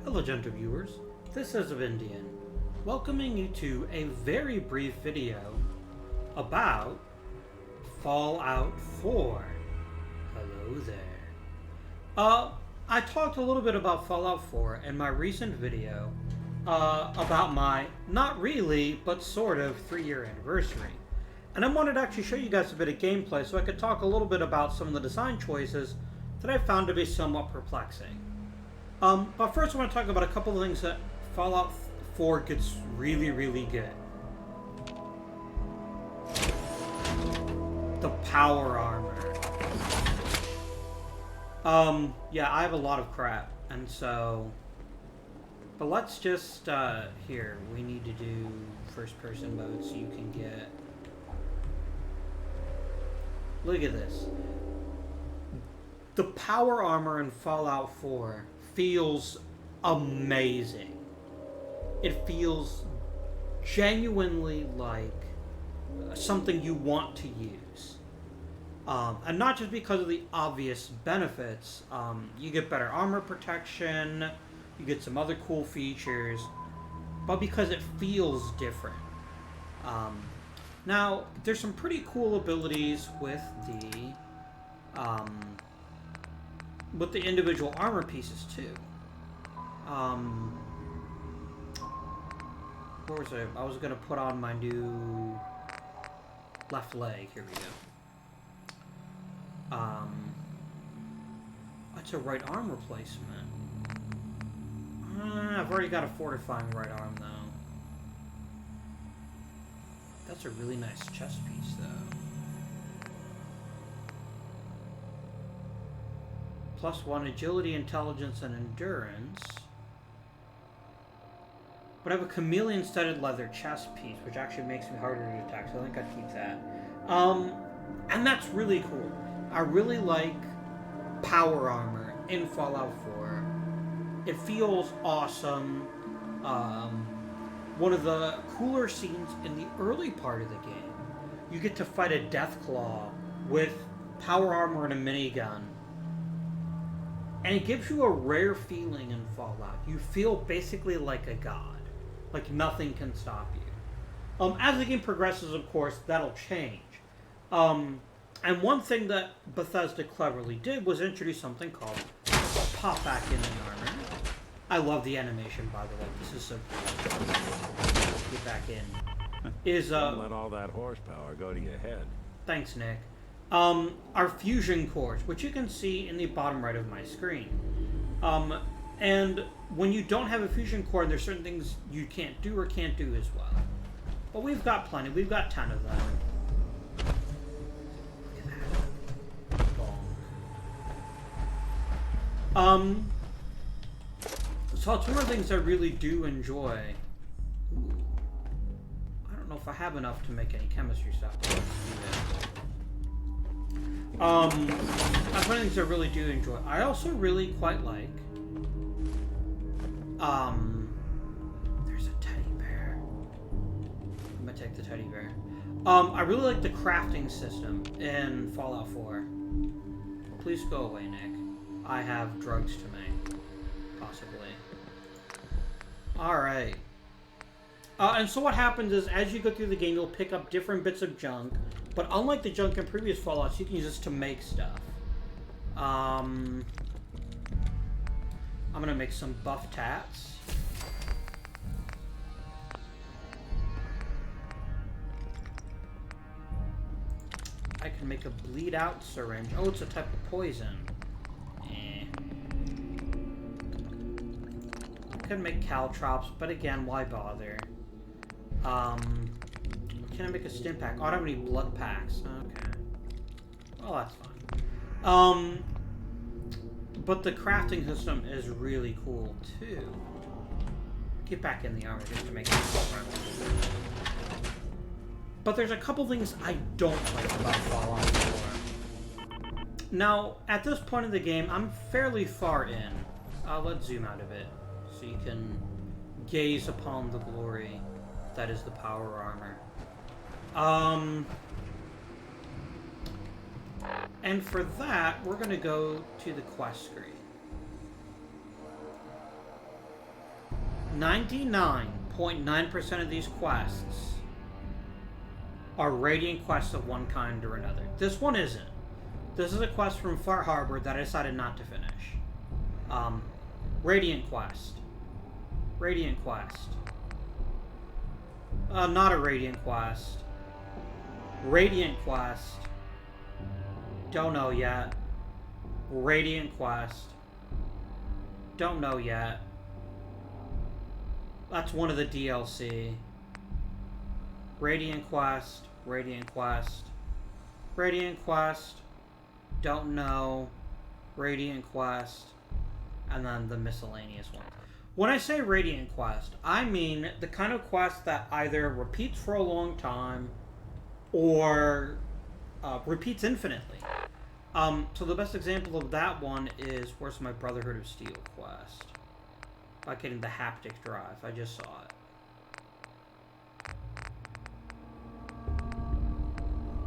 Hello gentle viewers, this is Indian, welcoming you to a very brief video about Fallout 4. Hello there. I talked a little bit about Fallout 4 in my recent video about my, not really, but sort of 3-year anniversary. And I wanted to actually show you guys a bit of gameplay so I could talk a little bit about some of the design choices that I found to be somewhat perplexing. But first I want to talk about a couple of things that Fallout 4 gets really, really good. The power armor. Yeah, I have a lot of crap, and so... But let's just, here, we need to do first-person mode so you can get... Look at this. The power armor in Fallout 4 feels amazing. It feels genuinely like something you want to use. And not just because of the obvious benefits. You get better armor protection, you get some other cool features, but because it feels different. Now, there's some pretty cool abilities with the individual armor pieces too. Where was I? I was gonna put on my new left leg. Here we go. That's a right arm replacement. I've already got a fortifying right arm though. That's a really nice chest piece though. +1 agility, intelligence, and endurance. But I have a chameleon-studded leather chest piece, which actually makes me harder to attack, so I think I'd keep that. And that's really cool. I really like power armor in Fallout 4. It feels awesome. One of the cooler scenes in the early part of the game, you get to fight a Deathclaw with power armor and a minigun. And it gives you a rare feeling in Fallout. You feel basically like a god. Like nothing can stop you. As the game progresses, of course, that'll change. And one thing that Bethesda cleverly did was introduce something called pop back in the armor. I love the animation, by the way. This is so cool. Get back in. Don't let all that horsepower go to your head. Thanks, Nick. Our fusion cores, which you can see in the bottom right of my screen. And when you don't have a fusion core, there's certain things you can't do or can't do as well. But we've got plenty. We've got 10 of them. Look at that. Bonk. So it's one of the things I really do enjoy. Ooh. I don't know if I have enough to make any chemistry stuff, but let's do that. That's one of the things I really do enjoy. I also really quite like... there's a teddy bear. I'm gonna take the teddy bear. I really like the crafting system in Fallout 4. Please go away, Nick. I have drugs to make. Possibly. Alright. And so what happens is, as you go through the game, you'll pick up different bits of junk. But unlike the junk in previous Fallouts, you can use this to make stuff. I'm gonna make some buff tats. I can make a bleed out syringe. Oh, it's a type of poison. I could make caltrops, but again, why bother? Can I make a stim pack? Oh, I don't have any blood packs. Okay. Well, that's fine. But the crafting system is really cool, too. Get back in the armor just to make it different. But there's a couple things I don't like about Fallout 4. Now, at this point in the game, I'm fairly far in. Let's zoom out a bit so you can gaze upon the glory that is the power armor. And for that, we're going to go to the quest screen. 99.9% of these quests are Radiant quests of one kind or another. This one isn't. This is a quest from Far Harbor that I decided not to finish. Radiant quest. Radiant quest. Not a Radiant quest. Radiant quest. Don't know yet. Radiant quest. Don't know yet. That's one of the DLC. Radiant quest. Radiant quest. Radiant quest. Don't know. Radiant quest. And then the miscellaneous ones. When I say Radiant quest, I mean the kind of quest that either repeats for a long time or repeats infinitely. So the best example of that one is, where's my Brotherhood of Steel quest? About getting the haptic drive. I just saw it.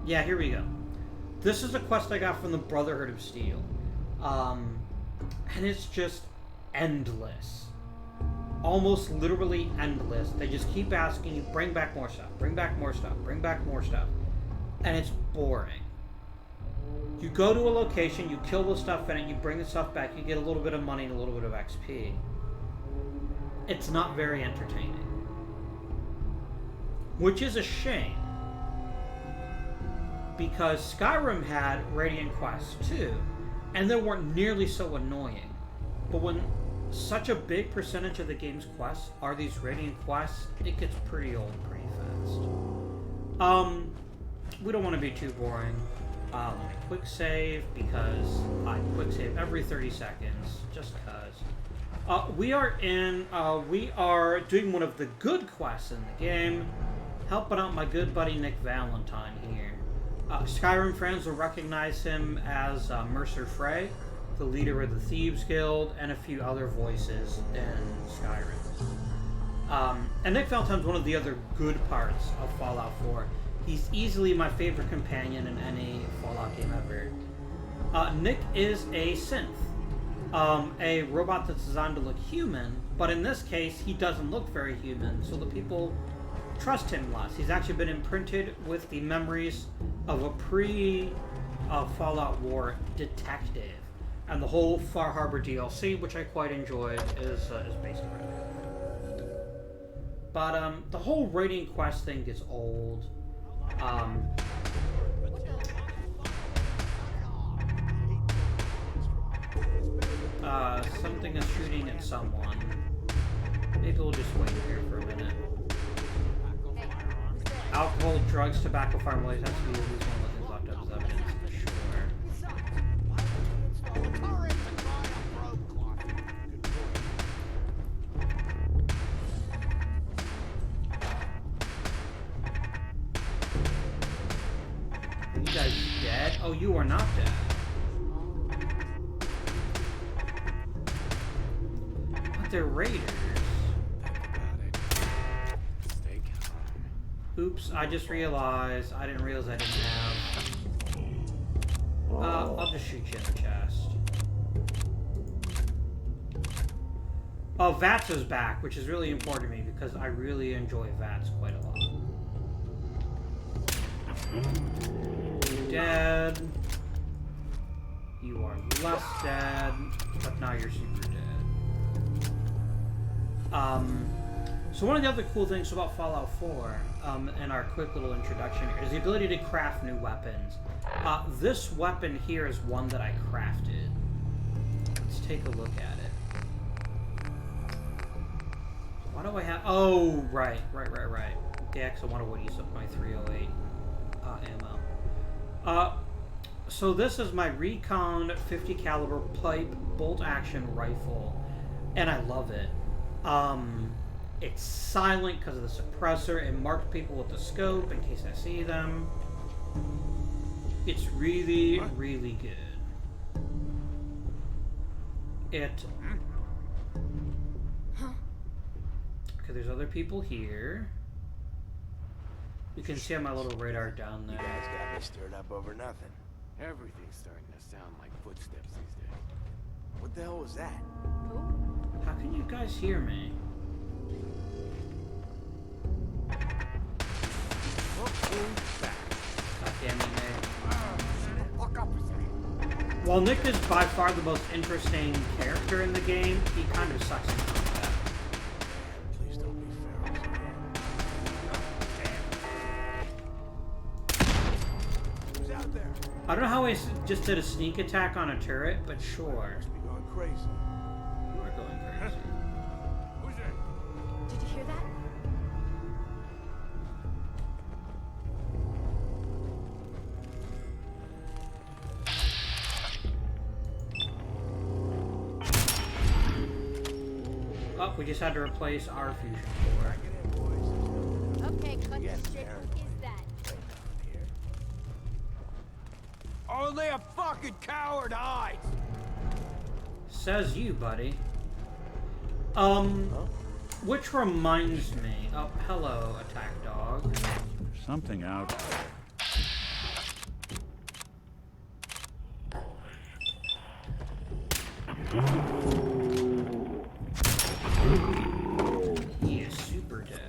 Yeah, here we go. This is a quest I got from the Brotherhood of Steel. And it's just endless. Almost literally endless. They just keep asking you, bring back more stuff, bring back more stuff, bring back more stuff. And it's boring. You go to a location, you kill the stuff in it, you bring the stuff back, you get a little bit of money and a little bit of XP. It's not very entertaining. Which is a shame. Because Skyrim had Radiant quests too, and they weren't nearly so annoying. But when such a big percentage of the game's quests are these Radiant quests, it gets pretty old pretty fast. We don't want to be too boring. Let me quick save, because I quick save every 30 seconds, just because. We are doing one of the good quests in the game, helping out my good buddy Nick Valentine here. Skyrim fans will recognize him as Mercer Frey, the leader of the Thieves Guild, and a few other voices in Skyrim. And Nick Valentine's one of the other good parts of Fallout 4. He's easily my favorite companion in any Fallout game ever. Nick is a synth. A robot that's designed to look human, but in this case, he doesn't look very human, so the people trust him less. He's actually been imprinted with the memories of a pre-Fallout War detective. And the whole Far Harbor DLC, which I quite enjoyed, is based around it. But the whole Radiant quest thing gets old. Something is shooting at someone. Maybe we'll just wait here for a minute. Alcohol, drugs, tobacco, fireplace has to be at least one of the things locked up as evidence. Sure. You guys dead? Oh, you are not dead. But they're raiders. Oops, I just realized. I didn't realize I didn't have. I'll just shoot you in the chest. Oh, Vats is back, which is really important to me because I really enjoy Vats quite a lot. You're dead. You are less dead, but now you're super dead. So one of the other cool things about Fallout 4, in our quick little introduction here, is the ability to craft new weapons. This weapon here is one that I crafted. Let's take a look at it. Why do I have... Oh, right. Yeah, because I want to use up my 308 ammo. So this is my Recon 50 caliber pipe bolt action rifle, and I love it. It's silent because of the suppressor. It marks people with the scope in case I see them. It's really, really good. Okay, there's other people here. You can see on my little radar down there. You guys got me stirred up over nothing. Everything's starting to sound like footsteps these days. What the hell was that? How can you guys hear me? God damn it, Nick. While Nick is by far the most interesting character in the game, he kind of sucks in combat. Please don't be feral. Who's out there? I don't know how I just did a sneak attack on a turret, but sure. Must be going crazy. We're going crazy. Who's there? Did you hear that? Oh, we just had to replace our fusion core. Get in, boys. Okay, cut Yes, this shit. Aaron. Who is that? Here. Only a fucking coward hides! Says you, buddy. Which reminds me. Oh, hello, attack dog. There's something out there. He is super dead.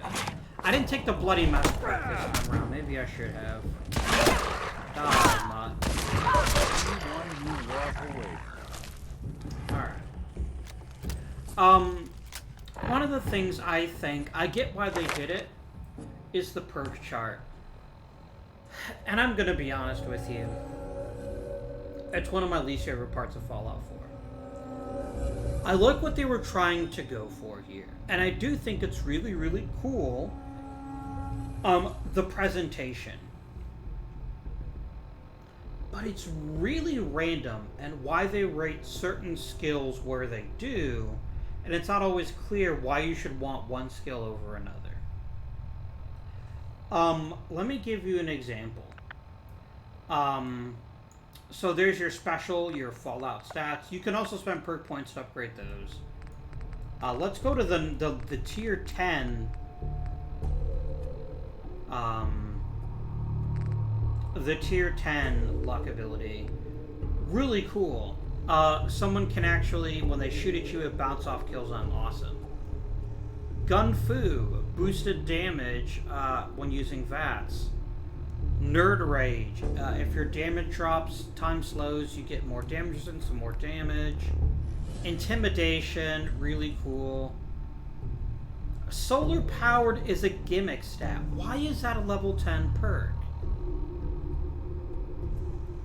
I didn't take the bloody mess break this time around. Maybe I should have. Oh, I'm not. Alright. One of the things I think, I get why they did it, is the perk chart. And I'm gonna be honest with you. It's one of my least favorite parts of Fallout 4. I like what they were trying to go for here. And I do think it's really, really cool. The presentation. But it's really random and why they rate certain skills where they do, and it's not always clear why you should want one skill over another. Let me give you an example. So there's your special, your Fallout stats. You can also spend perk points to upgrade those. Let's go to the tier 10. The tier 10 luck ability. Really cool. Someone can actually, when they shoot at you, it bounce off kills on. Awesome. Gun Fu, boosted damage when using VATS. Nerd Rage, if your damage drops, time slows, you get more damage and some more damage. Intimidation, really cool. Solar Powered is a gimmick stat. Why is that a level 10 perk?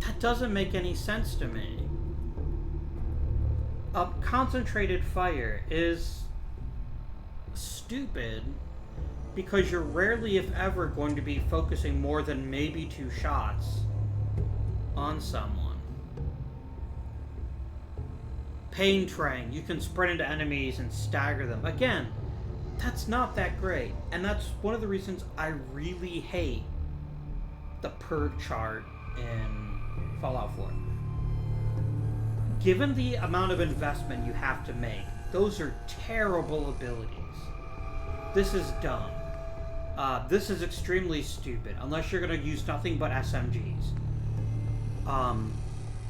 That doesn't make any sense to me. Concentrated Fire is stupid because you're rarely, if ever, going to be focusing more than maybe 2 shots on someone. Pain Train, you can sprint into enemies and stagger them. Again, that's not that great, and that's one of the reasons I really hate the perk chart in Fallout 4. Given the amount of investment you have to make, those are terrible abilities. This is dumb. This is extremely stupid, unless you're going to use nothing but SMGs.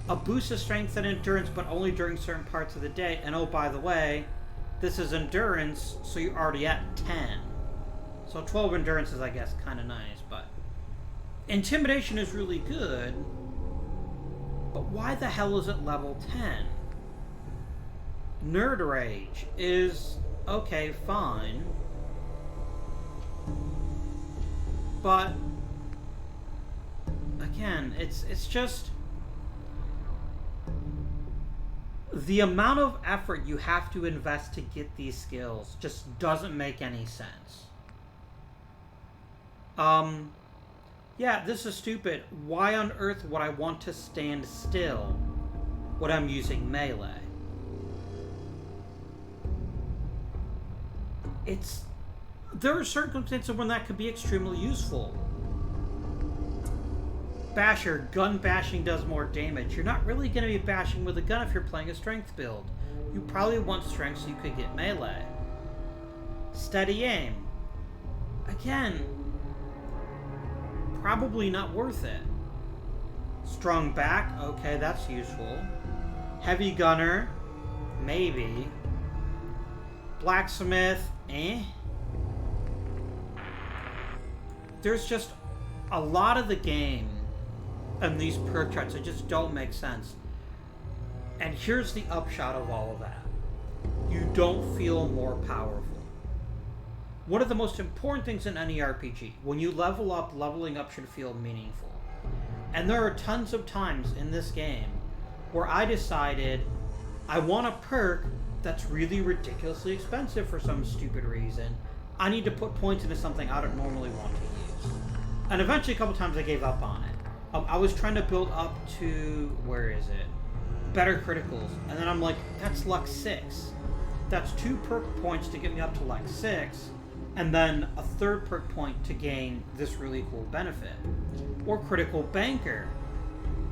A boost of strength and endurance, but only during certain parts of the day. And oh, by the way, this is endurance, so you're already at 10. So 12 endurance is, I guess, kind of nice, but... Intimidation is really good, but why the hell is it level 10? Nerd Rage is, okay, fine. But, again, it's just... The amount of effort you have to invest to get these skills just doesn't make any sense. Yeah, this is stupid. Why on earth would I want to stand still when I'm using melee? There are circumstances when that could be extremely useful. Basher, gun bashing does more damage. You're not really going to be bashing with a gun if you're playing a strength build. You probably want strength so you could get melee. Steady aim. Again, probably not worth it. Strong back, okay, that's useful. Heavy gunner, maybe. Blacksmith, eh? there's just a lot of the game and these perk charts that just don't make sense. And here's the upshot of all of that. You don't feel more powerful. One of the most important things in any RPG, when you level up, leveling up should feel meaningful. And there are tons of times in this game where I decided I want a perk that's really ridiculously expensive for some stupid reason. I need to put points into something I don't normally want to use. And eventually a couple times I gave up on it. I was trying to build up to, where is it? Better criticals. And then I'm like, that's luck 6. That's 2 perk points to get me up to luck 6. And then a 3rd perk point to gain this really cool benefit. Or critical banker.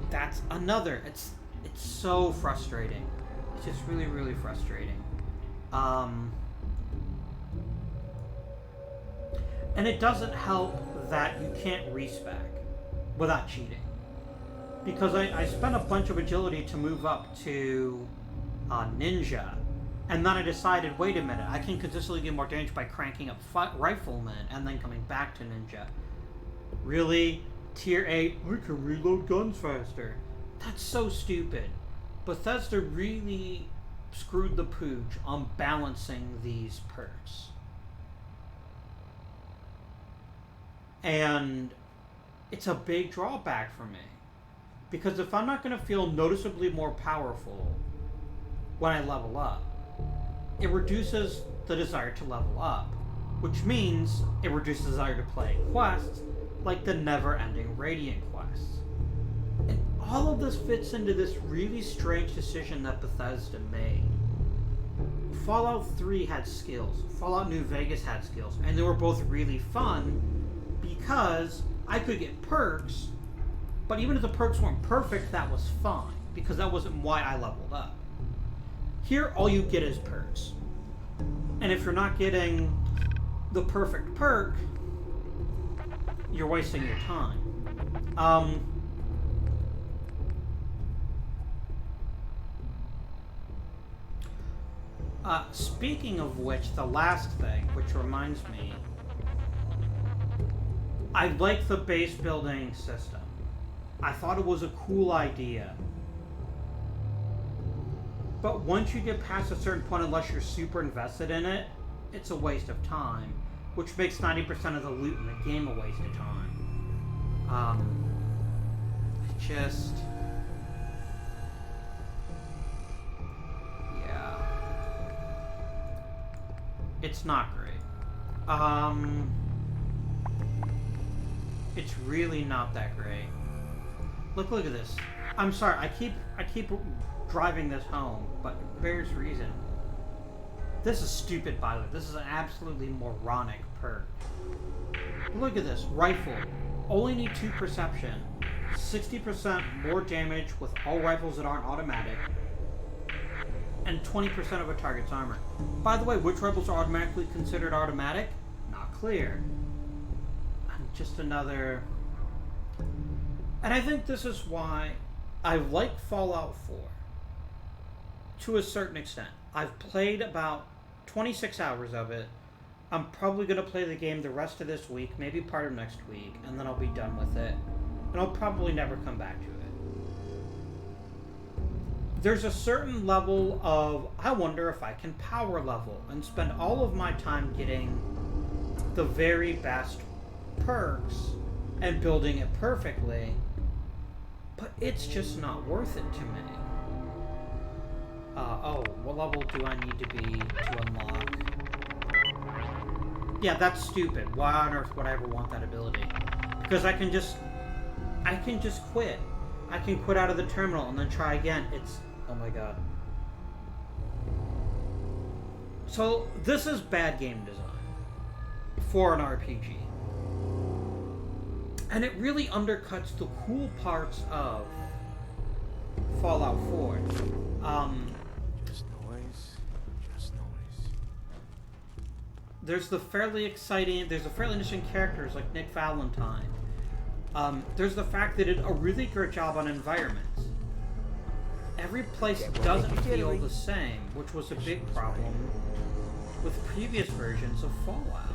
That's another. It's so frustrating. It's just really, really frustrating. And it doesn't help that you can't respec without cheating. Because I spent a bunch of agility to move up to ninja. And then I decided, wait a minute, I can consistently get more damage by cranking up rifleman and then coming back to ninja. Really? Tier 8, I can reload guns faster. That's so stupid. Bethesda really screwed the pooch on balancing these perks. And it's a big drawback for me. Because if I'm not going to feel noticeably more powerful when I level up, it reduces the desire to level up, which means it reduces the desire to play quests like the never-ending Radiant quests. And all of this fits into this really strange decision that Bethesda made. Fallout 3 had skills, Fallout New Vegas had skills, and they were both really fun because I could get perks, but even if the perks weren't perfect, that was fine, because that wasn't why I leveled up. Here, all you get is perks. And if you're not getting the perfect perk, you're wasting your time. Speaking of which, the last thing, which reminds me, I like the base building system. I thought it was a cool idea. But once you get past a certain point, unless you're super invested in it, it's a waste of time, which makes 90% of the loot in the game a waste of time. Just... yeah. It's not great. It's really not that great. Look at this. I'm sorry, I keep driving this home, but it bears reason. This is stupid, by the way. This is an absolutely moronic perk. Look at this. Rifle. Only need 2 perception. 60% more damage with all rifles that aren't automatic. And 20% of a target's armor. By the way, which rifles are automatically considered automatic? Not clear. And just another... And I think this is why I like Fallout 4. To a certain extent. I've played about 26 hours of it. I'm probably going to play the game the rest of this week, maybe part of next week, and then I'll be done with it. And I'll probably never come back to it. There's a certain level of, I wonder if I can power level and spend all of my time getting the very best perks and building it perfectly, but it's just not worth it to me. Oh, what level do I need to be to unlock? Yeah, that's stupid. Why on earth would I ever want that ability? Because I can just quit. I can quit out of the terminal and then try again. It's, oh my god. So, this is bad game design for an RPG. And it really undercuts the cool parts of Fallout 4. Just noise. There's the fairly interesting characters like Nick Valentine. There's the fact that it did a really great job on environments. Every place doesn't feel the same, which was a big problem with previous versions of Fallout.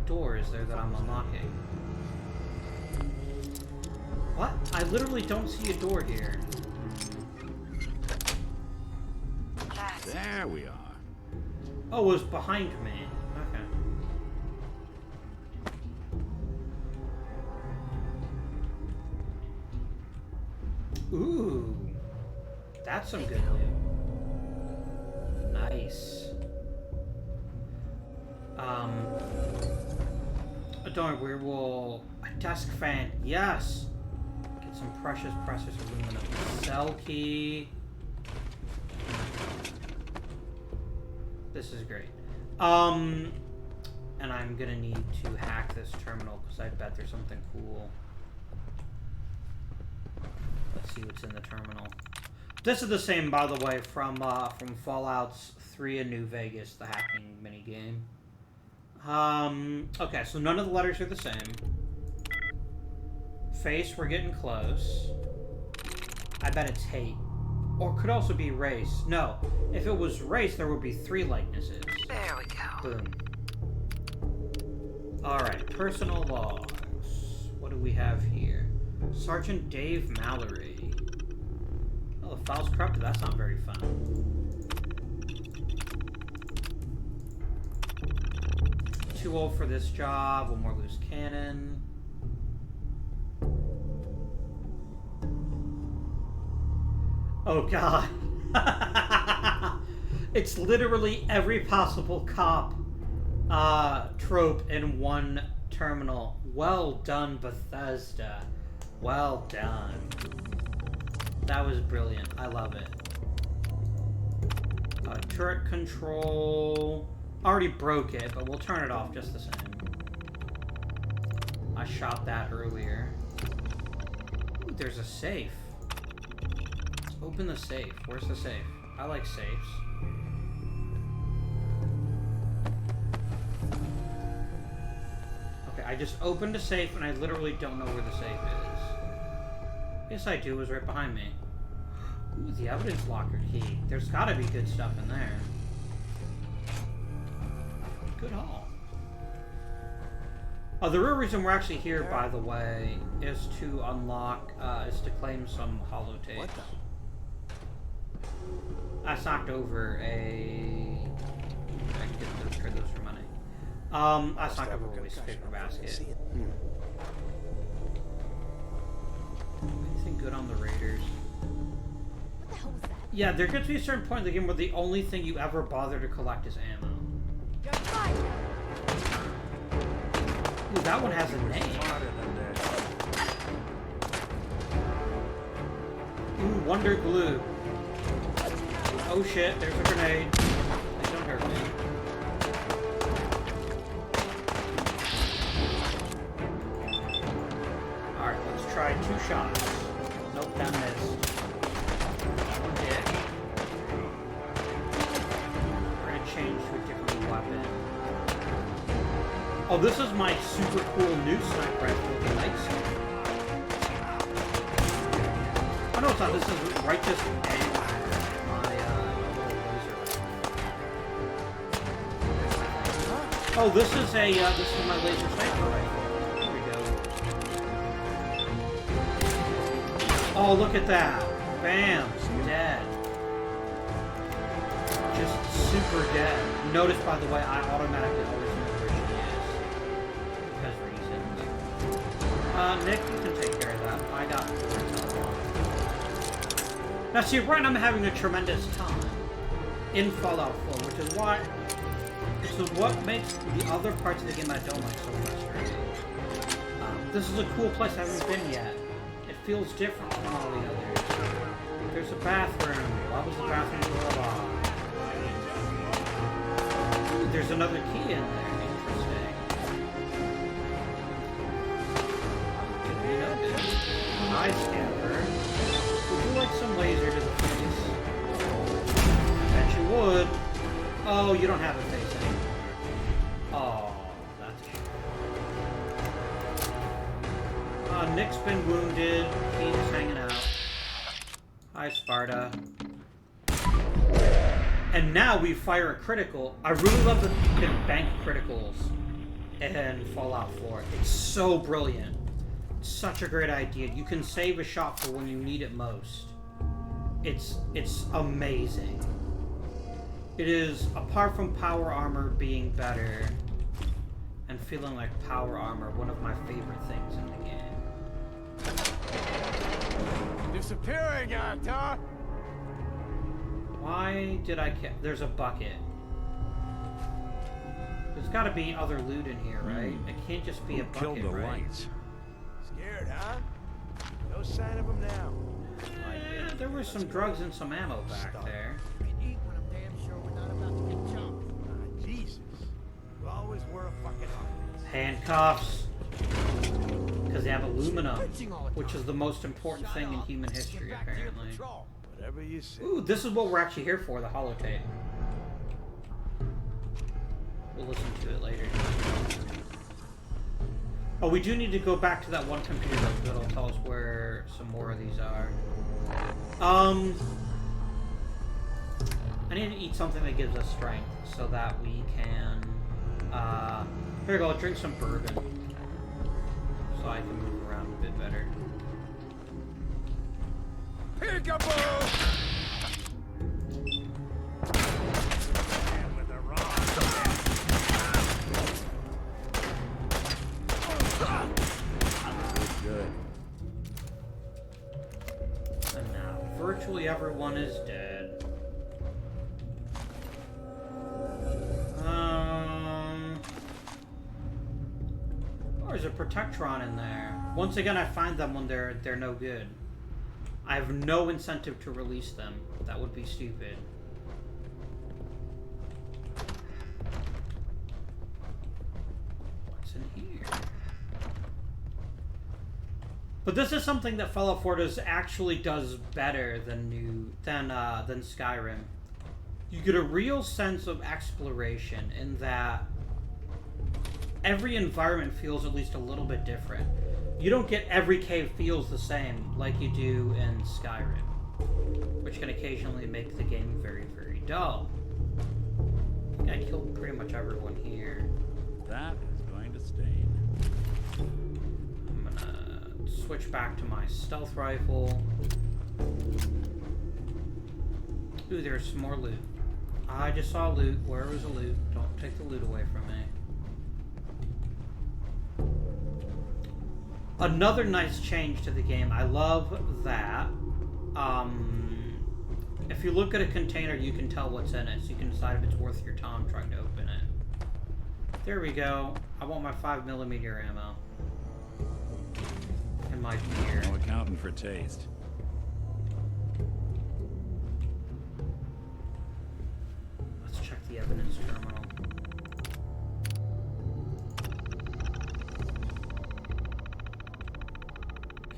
door is there that I'm unlocking? What? I literally don't see a door here. There we are. Oh, it was behind me. Okay. Ooh. That's some good loot. Nice. Don't worry, we will... A desk fan. Yes! Get some precious aluminum. Cell key. This is great. And I'm gonna need to hack this terminal because I bet there's something cool. Let's see what's in the terminal. This is the same, by the way, from Fallout 3 in New Vegas, the hacking minigame. Okay, so none of the letters are the same. Face, we're getting close. I bet it's hate. Or could also be race. No, if it was race, there would be 3 likenesses. There we go. Boom. Alright, personal logs. What do we have here? Sergeant Dave Mallory. Oh, the file's corrupted. That's not very fun. Too old for this job. One more loose cannon. Oh, God. It's literally every possible cop trope in one terminal. Well done, Bethesda. Well done. That was brilliant. I love it. Turret control. Already broke it, but we'll turn it off just the same. I shot that earlier. Ooh, there's a safe. Let's open the safe. Where's the safe? I like safes. Okay, I just opened a safe and I literally don't know where the safe is. Yes, I do. It was right behind me. Ooh, the evidence locker key. There's gotta be good stuff in there. Good haul. Oh, the real reason we're actually here, by the way, is to unlock, is to claim some holotapes. What the? I knocked over a... I can get those for money. I knocked over a waste paper basket. Anything good on the Raiders? What the hell was that? Yeah, there gets to be a certain point in the game where the only thing you ever bother to collect is ammo. Ooh, that one has a name. Ooh, Wonder Glue. Oh shit, there's a grenade. Please don't hurt me. Alright, let's try 2 shots. Nope, that missed. One hit. We're gonna change to a different weapon. Oh, this is my super cool new sniper rifle with the night scope. Oh no, it's not. This is right just my little laser rifle. Oh, this is my laser sniper rifle. There we go. Oh, look at that. Bam. Dead. Just super dead. Notice, by the way, I automatically always know where she is. Because reasons. Nick, you can take care of that. I got it. Now, see, right now I'm having a tremendous time in Fallout 4, which is why... This is what makes the other parts of the game I don't like so frustrating. This is a cool place I haven't been yet. It feels different from all the others. There's a bathroom. Why was the bathroom door locked? Ooh, there's another key in there. Interesting. Could be noted. Eye scanner. Would you like some laser to the face? I bet you would. Oh, you don't have a face anymore. Oh, that's a shame. Nick's been wounded. He's hanging out. Hi, Sparta. And now we fire a critical. I really love that you can bank criticals in Fallout 4. It's so brilliant. It's such a great idea. You can save a shot for when you need it most. It's amazing. It is, apart from power armor being better and feeling like power armor, one of my favorite things in the game. Disappearing act, huh? Why did I there's a bucket. There's got to be other loot in here, right? It can't just be a bucket, Killed the right? lights. Scared, huh? No sign of them now. Yeah, there was some drugs and some ammo back there. You can eat when I'm damn sure we're not about to get jumped. Jesus. You always were a fucking hungry. Handcuffs. Because they have aluminum, which is the most important thing in human history, apparently. Whatever you say. Ooh, this is what we're actually here for, the holotape. We'll listen to it later. Oh, we do need to go back to that one computer that'll tell us where some more of these are. I need to eat something that gives us strength so that we can... here we go, drink some bourbon. So I can move around a bit better. Peekaboo! And with a rock. Good. And now, virtually everyone is dead. Oh, there's a Protectron in there. Once again, I find them when they're no good. I have no incentive to release them. That would be stupid. What's in here? But this is something that Fallout 4 actually does better than Skyrim. You get a real sense of exploration in that every environment feels at least a little bit different. You don't get every cave feels the same like you do in Skyrim, which can occasionally make the game very, very dull. I think I killed pretty much everyone here. That is going to stain. I'm gonna switch back to my stealth rifle. Ooh, there's some more loot. I just saw loot. Where was the loot? Don't take the loot away from me. Another nice change to the game. I love that. If you look at a container, you can tell what's in it, so you can decide if it's worth your time trying to open it. There we go. I want my 5mm ammo. And my beer. No accounting for taste. Let's check the evidence terminal.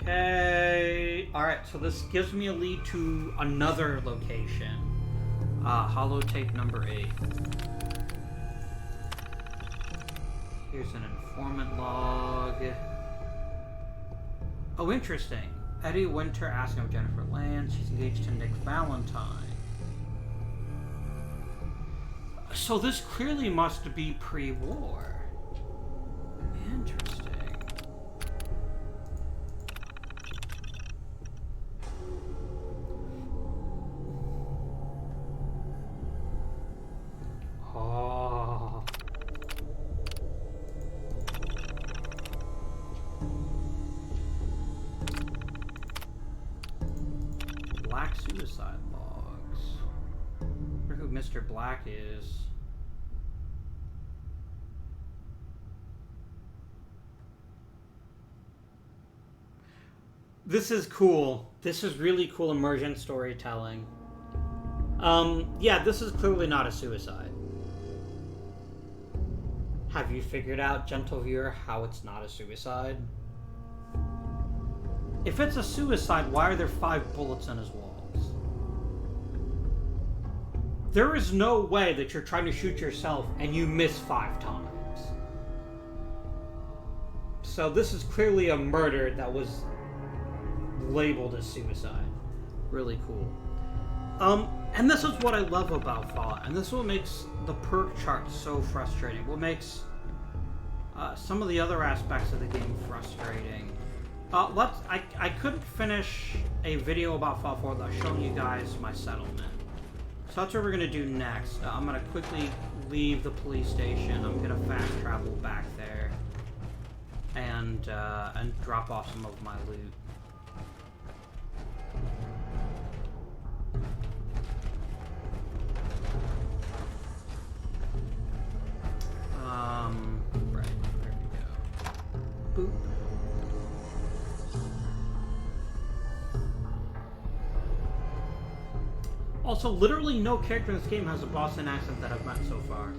Okay. Alright, so this gives me a lead to another location. Holotape number 8. Here's an informant log. Oh, interesting. Eddie Winter asking of Jennifer Land. She's engaged to Nick Valentine. So this clearly must be pre-war. Interesting. Oh. Black suicide logs. I wonder who Mr. Black is. This is cool. This is really cool immersion storytelling. Yeah, this is clearly not a suicide. Have you figured out, gentle viewer, how it's not a suicide? If it's a suicide, why are there 5 bullets in his walls? There is no way that you're trying to shoot yourself and you miss 5 times. So this is clearly a murder that was labeled as suicide. Really cool. And this is what I love about Fallout, and this is what makes the perk chart so frustrating. What makes some of the other aspects of the game frustrating. I couldn't finish a video about Fallout 4 without showing you guys my settlement. So that's what we're gonna do next. I'm gonna quickly leave the police station. I'm gonna fast travel back there and drop off some of my loot. Right, there we go. Boop. Also, literally no character in this game has a Boston accent that I've met so far.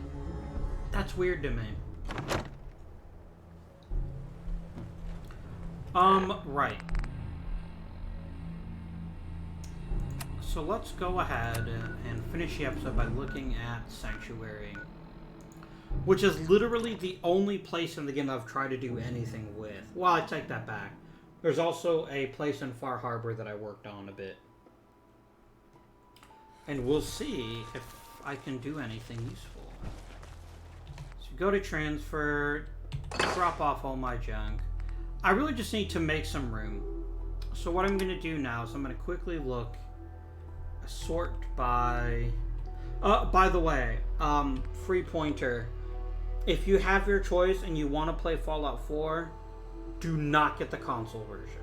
That's weird to me. Right. So let's go ahead and finish the episode by looking at Sanctuary, which is literally the only place in the game I've tried to do anything with. Well, I take that back. There's also a place in Far Harbor that I worked on a bit. And we'll see if I can do anything useful. So go to transfer, drop off all my junk. I really just need to make some room. So what I'm going to do now is I'm going to quickly look, sort by... by the way, free pointer. If you have your choice and you want to play Fallout 4, do not get the console version.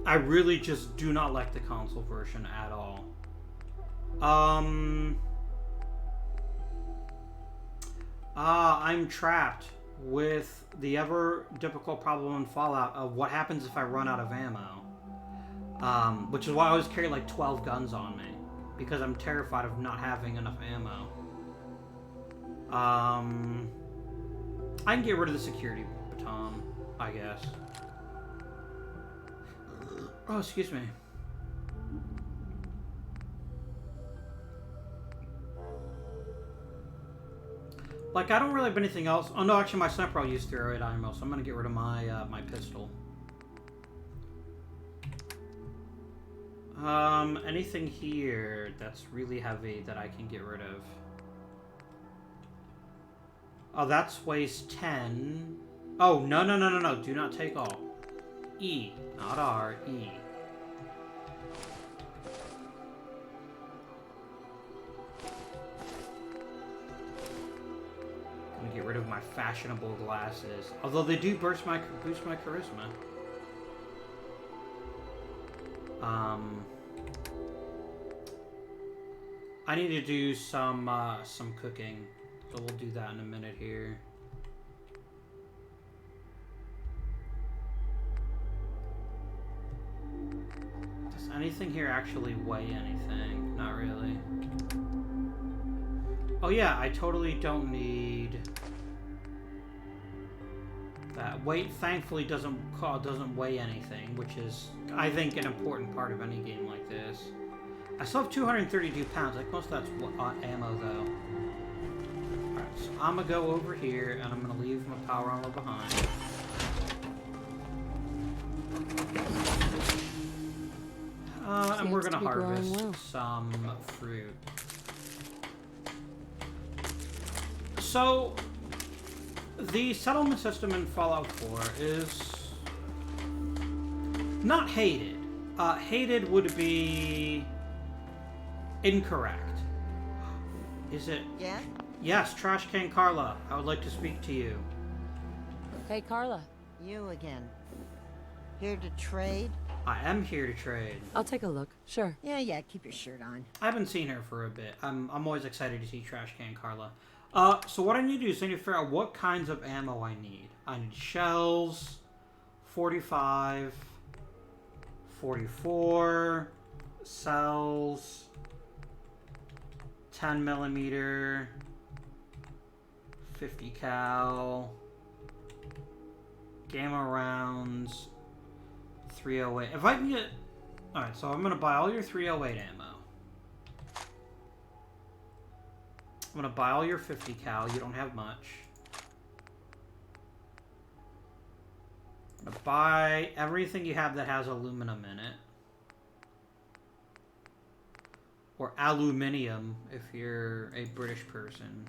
I really just do not like the console version at all. I'm trapped with the ever difficult problem in Fallout of what happens if I run out of ammo. Which is why I always carry like 12 guns on me, because I'm terrified of not having enough ammo. I can get rid of the security baton, I guess. Oh, excuse me. Like, I don't really have anything else. Oh, no, actually, my sniper I'll use 308 ammo, so I'm going to get rid of my, my pistol. Anything here that's really heavy that I can get rid of? Oh, that's waste 10. Oh, no, no, no, no, no. Do not take all. E, not R, E. I'm gonna get rid of my fashionable glasses. Although they do boost my charisma. I need to do some cooking. So we'll do that in a minute here. Does anything here actually weigh anything? Not really. Oh yeah, I totally don't need that. Weight thankfully doesn't weigh anything, which is, I think, an important part of any game like this. I still have 232 pounds. Like most of that's ammo though. Alright, so I'm gonna go over here and I'm gonna leave my power armor behind. And we're gonna harvest some fruit. So, the settlement system in Fallout 4 is not hated. Hated would be incorrect. Is it? Yeah? Yes, Trash Can Carla. I would like to speak to you. Hey, Carla. You again. Here to trade? I am here to trade. I'll take a look. Sure. Yeah, keep your shirt on. I haven't seen her for a bit. I'm always excited to see Trash Can Carla. So what I need to do is I need to figure out what kinds of ammo I need. I need shells, 45, 44, cells, 10 millimeter, 50 cal, gamma rounds, 308. If I can get... Alright, so I'm going to buy all your 308 ammo. I'm going to buy all your 50 cal. You don't have much. I'm going to buy everything you have that has aluminum in it. Or aluminium, if you're a British person.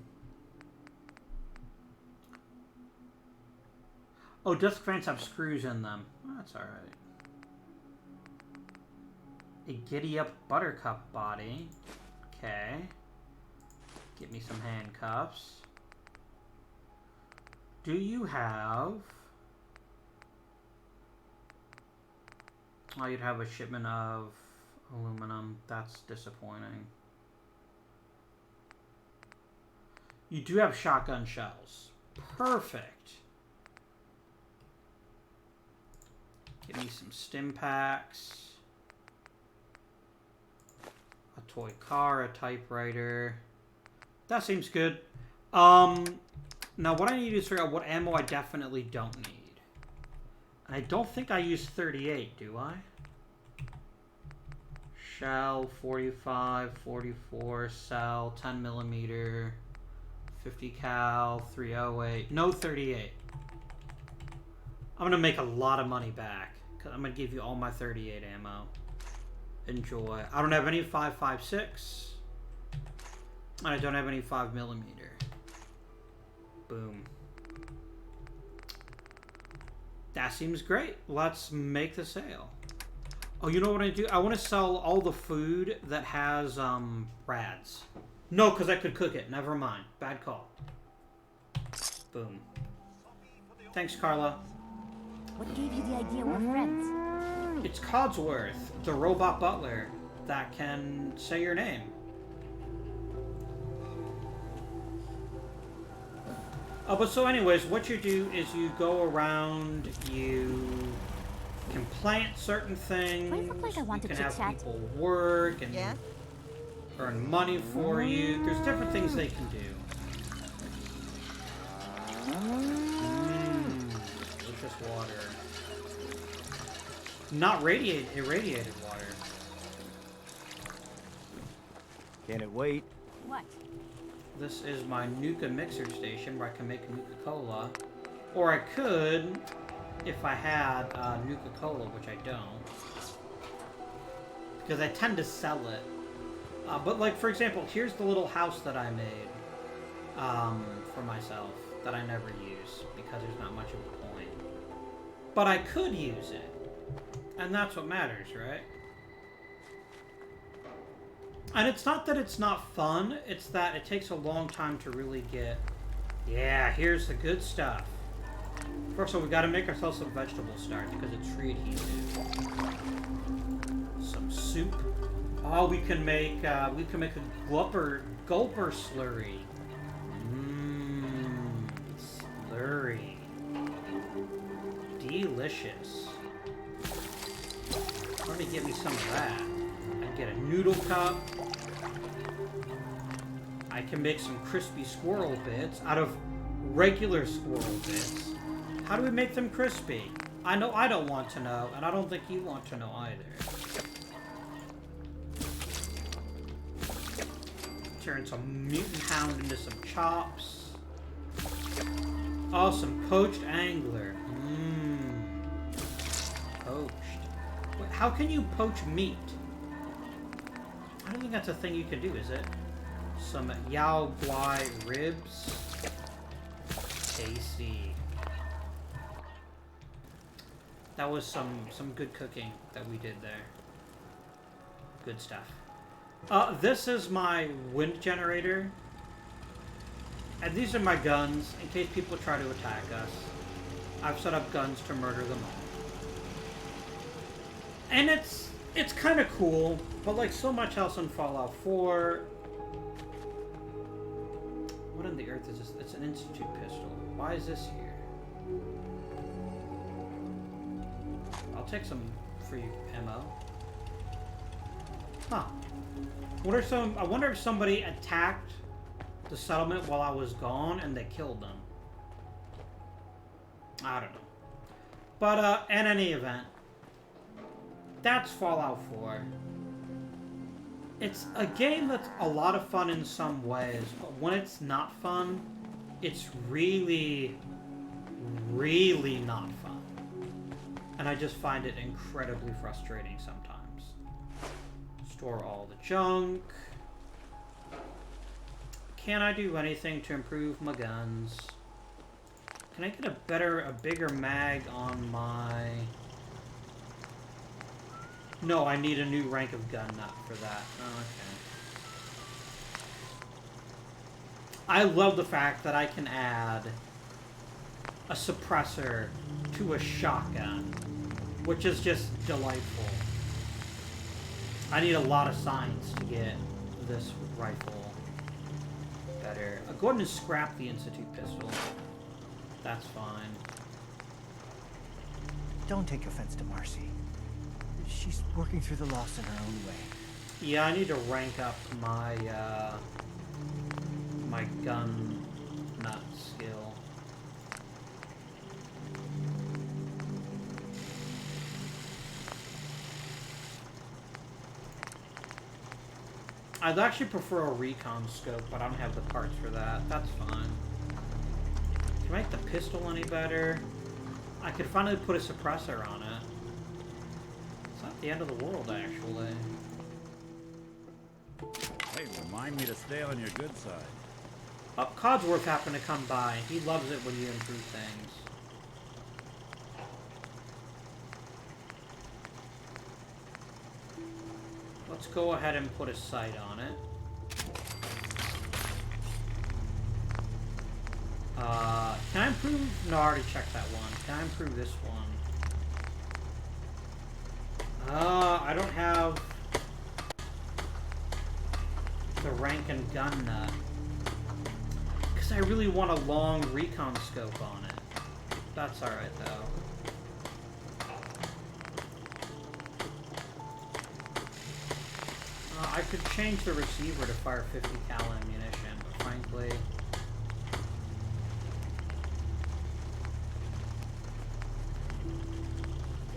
Oh, disc fans have screws in them. Oh, that's alright. A giddy up buttercup body. Okay. Get me some handcuffs. Do you have... Oh, you'd have a shipment of aluminum. That's disappointing. You do have shotgun shells. Perfect. Give me some stim packs. A toy car, a typewriter. That seems good. Now what I need is figure out what ammo I definitely don't need. And I don't think I use 38, do I? Shell, 45, 44, cell, 10 millimeter, 50 cal, 308. No 38. I'm gonna make a lot of money back. Cause I'm gonna give you all my 38 ammo. Enjoy. I don't have any 5.56. And I don't have any 5 millimeter. Boom. That seems great. Let's make the sale. Oh, you know what I do? I want to sell all the food that has rads. No, because I could cook it. Never mind. Bad call. Boom. Thanks, Carla. What gave you the idea we're friends? It's Codsworth, the robot butler that can say your name. But so anyways, what you do is you go around, you can plant certain things, Do I look like I want you to can have chit-chat? people work and Yeah? earn money for you. There's different things they can do. Delicious water. Not irradiated water. Can it wait? What? This is my Nuka mixer station where I can make Nuka-Cola. Or I could, if I had Nuka-Cola, which I don't. Because I tend to sell it. But like, for example, here's the little house that I made for myself that I never use because there's not much of a point. But I could use it. And that's what matters, right? And it's not that it's not fun, it's that it takes a long time to really get... Yeah, here's the good stuff. First of all, we gotta make ourselves some vegetable starch because it's free adhesive. Some soup. Oh, we can make a gulper slurry. Slurry. Delicious. Let me get me some of that. I can get a noodle cup. I can make some crispy squirrel bits out of regular squirrel bits. How do we make them crispy? I know I don't want to know, and I don't think you want to know either. Turn some mutant hound into some chops. Oh, some poached angler. Poached. Wait, how can you poach meat? I don't think that's a thing you can do, is it? Some Yao Guai ribs. Tasty. That was some good cooking that we did there. Good stuff. This is my wind generator. And these are my guns in case people try to attack us. I've set up guns to murder them all. And it's kind of cool, but like so much else in Fallout 4... What in the earth is this? It's an Institute pistol. Why is this here? I'll take some free ammo. Huh. I wonder if somebody attacked the settlement while I was gone and they killed them. I don't know. But, in any event, that's Fallout 4. It's a game that's a lot of fun in some ways, but when it's not fun, it's really, really not fun. And I just find it incredibly frustrating sometimes. Store all the junk. Can I do anything to improve my guns? Can I get a bigger mag on my... No, I need a new rank of gun nut for that. Oh, okay. I love the fact that I can add a suppressor to a shotgun, which is just delightful. I need a lot of signs to get this rifle better. I'll go ahead and scrap the Institute pistol. That's fine. Don't take offense to Marcy. She's working through the loss in her own way. Yeah, I need to rank up my, my gun nut skill. I'd actually prefer a recon scope, but I don't have the parts for that. That's fine. Can I make the pistol any better? I could finally put a suppressor on it. It's not the end of the world, actually. Hey, remind me to stay on your good side. Codsworth happened to come by. He loves it when you improve things. Let's go ahead and put a sight on it. Can I improve? No, I already checked that one. Can I improve this one? I don't have the rank and gun nut. Because I really want a long recon scope on it. That's alright, though. I could change the receiver to fire 50 cal ammunition, but frankly...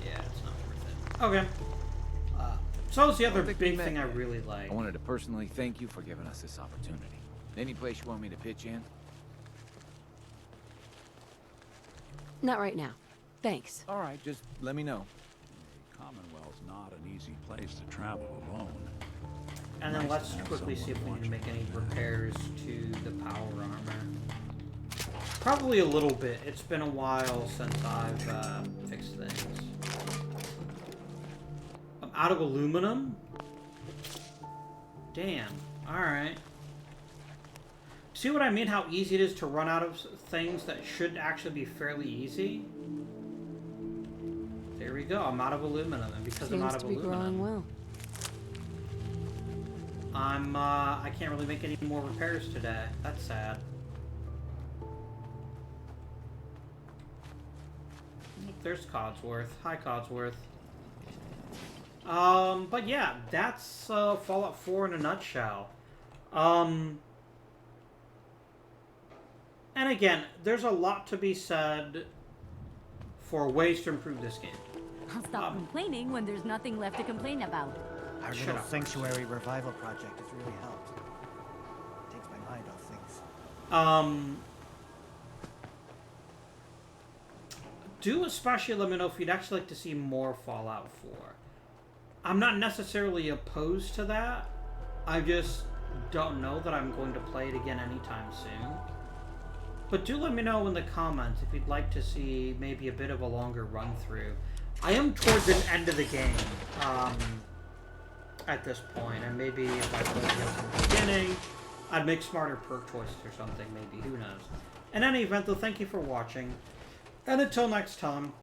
yeah, it's not worth it. Okay. So it's the other big thing I really like. I wanted to personally thank you for giving us this opportunity. Any place you want me to pitch in? Not right now. Thanks. All right, just let me know. The Commonwealth's not an easy place to travel alone. And then Nice let's to have quickly see if we someone need to make any watching over. repairs to the power armor. Probably a little bit. It's been a while since I've fixed things. I'm out of aluminum? Damn. Alright. See what I mean? How easy it is to run out of things that should actually be fairly easy? There we go. I'm out of aluminum. And because I'm out of Seems to be growing aluminum... well. I can't really make any more repairs today. That's sad. There's Codsworth. Hi, Codsworth. But yeah, that's Fallout 4 in a nutshell. And again, there's a lot to be said for ways to improve this game. I'll stop complaining when there's nothing left to complain about. Our Shut little up. sanctuary revival project has really helped. Takes my mind off things. Do especially let me know if you'd actually like to see more Fallout 4. I'm not necessarily opposed to that. I just don't know that I'm going to play it again anytime soon. But do let me know in the comments if you'd like to see maybe a bit of a longer run through. I am towards the end of the game at this point, and maybe if I played it from the beginning, I'd make smarter perk choices or something, maybe, who knows. In any event, though, thank you for watching, and until next time,